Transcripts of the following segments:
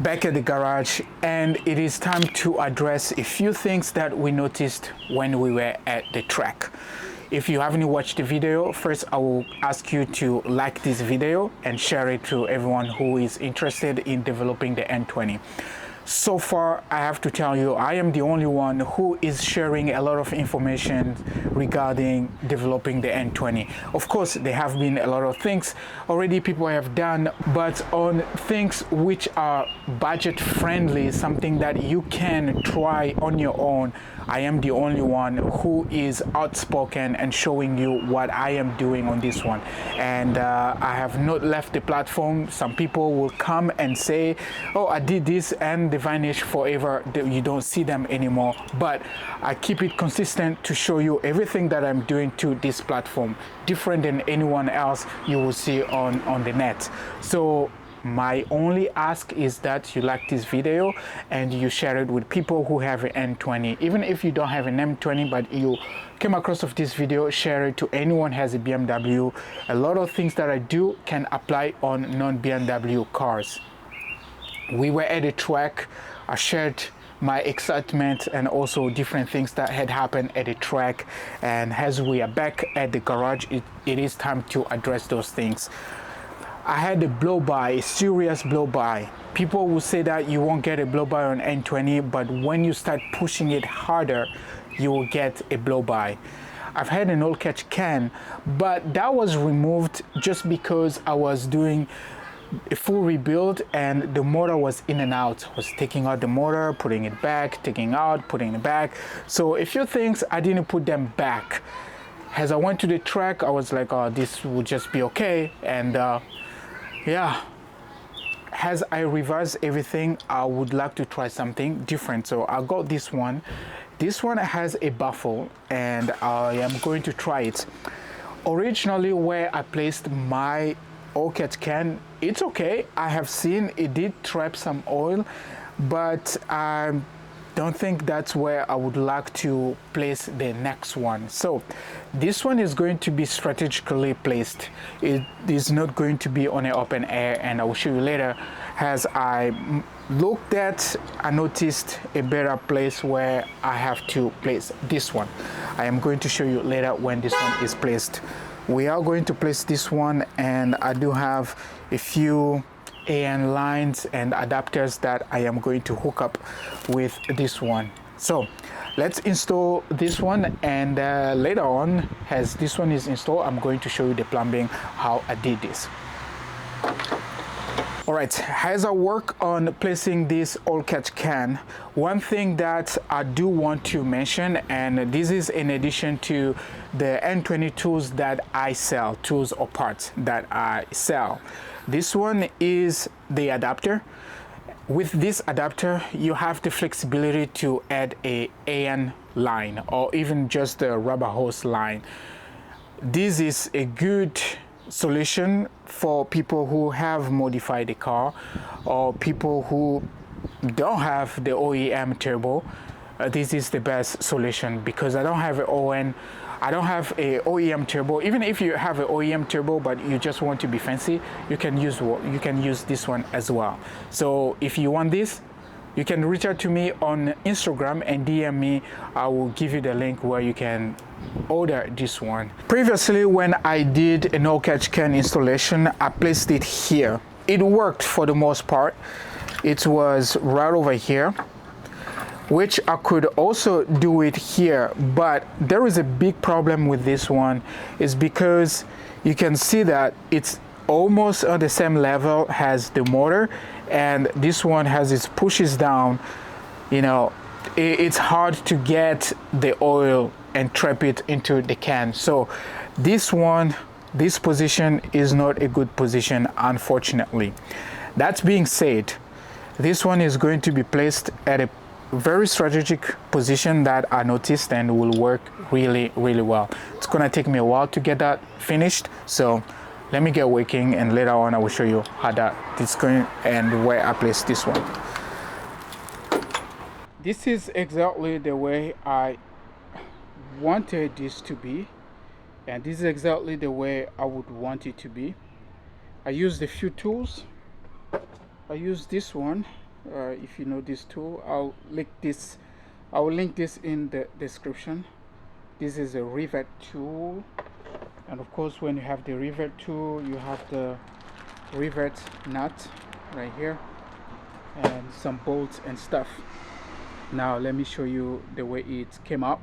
back at the garage, and it is time to address a few things that we noticed when we were at the track. If you haven't watched the video, first I will ask you to like this video and share it to everyone who is interested in developing the N20. So far, I have to tell you, I am the only one who is sharing a lot of information regarding developing the N20. Of course, there have been a lot of things already people have done, but on things which are budget friendly, something that you can try on your own, I am the only one who is outspoken and showing you what I am doing on this one. And I have not left the platform. Some people will come and say, oh, I did this, and they vanish forever. You don't see them anymore. But I keep it consistent to show you everything that I'm doing to this platform, different than anyone else you will see on the net. So my only ask is that you like this video and you share it with people who have an N20. Even if you don't have an M20 but you came across of this video, share it to anyone who has a BMW. A lot of things that I do can apply on non-BMW cars. We were at a track. I shared my excitement and also different things that had happened at the track, and as we are back at the garage, it is time to address those things. I had a blow-by, a serious blow-by. People will say that you won't get a blow-by on N20, but when you start pushing it harder, you will get a blow-by. I've had an oil catch can, but that was removed just because I was doing a full rebuild and the motor was in and out. I was taking out the motor, putting it back, taking out, putting it back. So a few things, I didn't put them back. As I went to the track, I was like, oh, this will just be okay. And yeah, as I reverse everything, I would like to try something different. So I got this one. This one has a baffle and I am going to try it. Originally, where I placed my oil catch can, it's okay. I have seen it did trap some oil, but I don't think that's where I would like to place the next one. So this one is going to be strategically placed. It is not going to be on an open air, and I will show you later. As I looked at, I noticed a better place where I have to place this one. I am going to show you later when this one is placed. We are going to place this one, and I do have a few AN lines and adapters that I am going to hook up with this one. So let's install this one, and later on, as this one is installed, I'm going to show you the plumbing, how I did this. All right, as I work on placing this oil catch can, one thing that I do want to mention, and this is in addition to the N20 tools that I sell, tools or parts that I sell. This one is the adapter. With this adapter, you have the flexibility to add a AN line or even just a rubber hose line. This is a good solution for people who have modified the car or people who don't have the OEM turbo. This is the best solution because I don't have an ON. I don't have a OEM turbo. Even if you have an OEM turbo but you just want to be fancy, you can use this one as well. So if you want this, you can reach out to me on Instagram and DM me. I will give you the link where you can order this one. Previously, when I did an oil catch can installation, I placed it here. It worked for the most part. It was right over here, which I could also do it here, but there is a big problem with this one, is because you can see that it's almost on the same level as the motor, and this one has its pushes down. You know, it's hard to get the oil and trap it into the can. So this position is not a good position, unfortunately. That being said, this one is going to be placed at a very strategic position that I noticed and will work really well. It's gonna take me a while to get that finished, so let me get working, and later on I will show you how that is going and where I place this one. This is exactly the way I wanted this to be, and this is exactly the way I would want it to be. I used a few tools. I used this one if you know this tool. I'll link this in the description. This is a rivet tool, and of course when you have the rivet tool, you have the rivet nut right here and some bolts and stuff. Now let me show you the way it came up.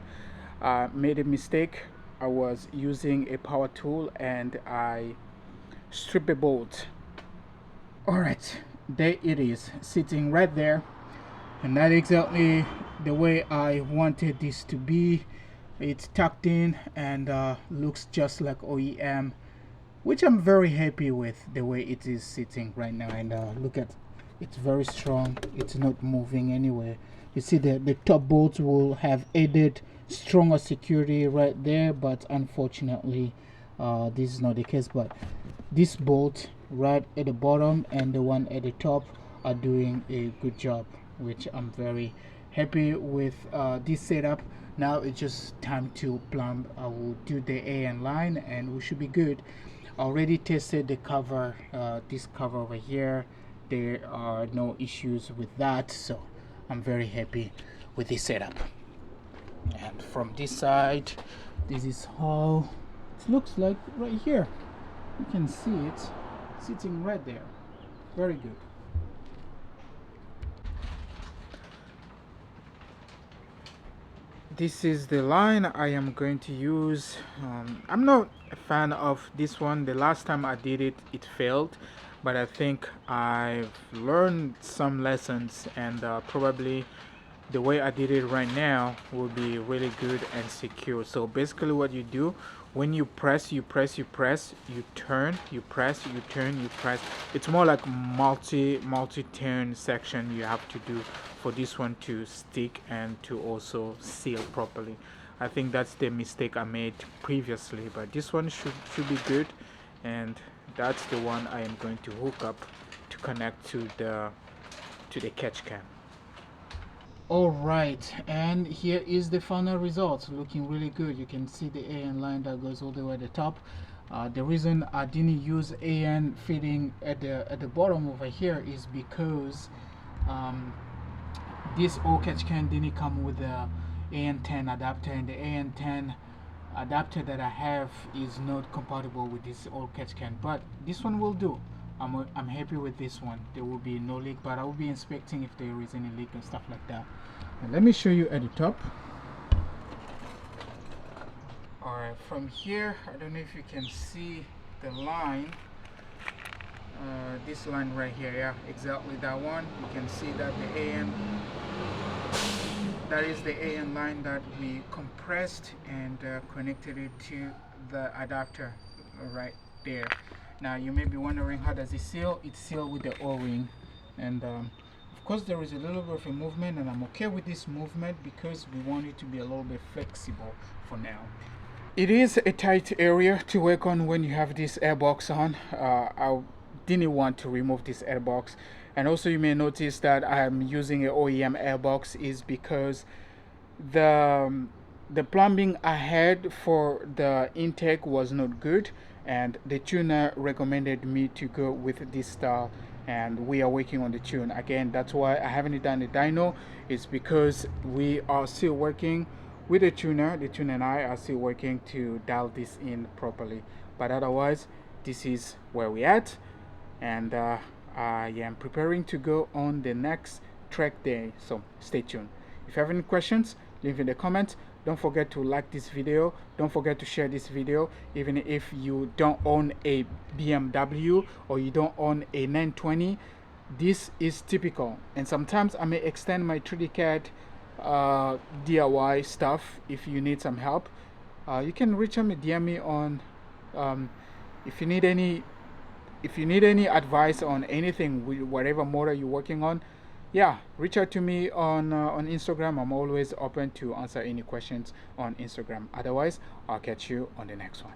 I made a mistake. I was using a power tool and I stripped a bolt. Alright, there it is, sitting right there, and that's exactly the way I wanted this to be. It's tucked in and looks just like OEM, which I'm very happy with the way it is sitting right now. And look at, it's very strong, it's not moving anywhere. You see the top bolts will have added stronger security right there, but unfortunately this is not the case. But this bolt right at the bottom and the one at the top are doing a good job, which I'm very happy with this setup. Now it's just time to plumb. I will do the AN line and we should be good. I already tested the cover, this cover over here. There are no issues with that, so I'm very happy with this setup. And from this side, this is how it looks like right here. You can see it sitting right there. Very good. This is the line I am going to use. I'm not a fan of this one. The last time I did it, it failed, but I think I've learned some lessons, and probably the way I did it right now will be really good and secure. So basically what you do, when you press, you turn, you press, you turn, you press. It's more like multi-turn section you have to do for this one to stick and to also seal properly. I think that's the mistake I made previously, but this one should be good, and that's the one I am going to hook up to connect to the catch can. Alright, and here is the final result, looking really good. You can see the AN line that goes all the way at the top. The reason I didn't use AN fitting at the bottom over here is because this old catch can didn't come with the AN10 adapter, and the AN10 adapter that I have is not compatible with this old catch can, but this one will do. I'm happy with this one. There will be no leak, but I will be inspecting if there is any leak and stuff like that. And let me show you at the top. Alright, from here, I don't know if you can see the line. This line right here, yeah, exactly that one. You can see that the AN, that is the AN line that we compressed and connected it to the adapter right there. Now you may be wondering, how does it seal? It's sealed with the O-ring, and of course there is a little bit of a movement, and I'm okay with this movement because we want it to be a little bit flexible for now. It is a tight area to work on when you have this airbox on. I didn't want to remove this airbox, and also you may notice that I'm using an OEM airbox is because the plumbing I had for the intake was not good, and the tuner recommended me to go with this style, and we are working on the tune again. That's why I haven't done the dyno. It's because we are still working with the tuner. The tuner and I are still working to dial this in properly, but otherwise this is where we at, and I am preparing to go on the next track day, so stay tuned. If you have any questions, leave in the comments. Don't forget to like this video. Don't forget to share this video. Even if you don't own a BMW or you don't own a 920, this is typical. And sometimes I may extend my 3D CAD DIY stuff. If you need some help, you can reach me, DM me on if you need any advice on anything, whatever model you're working on. Yeah, reach out to me on Instagram. I'm always open to answer any questions on Instagram. Otherwise, I'll catch you on the next one.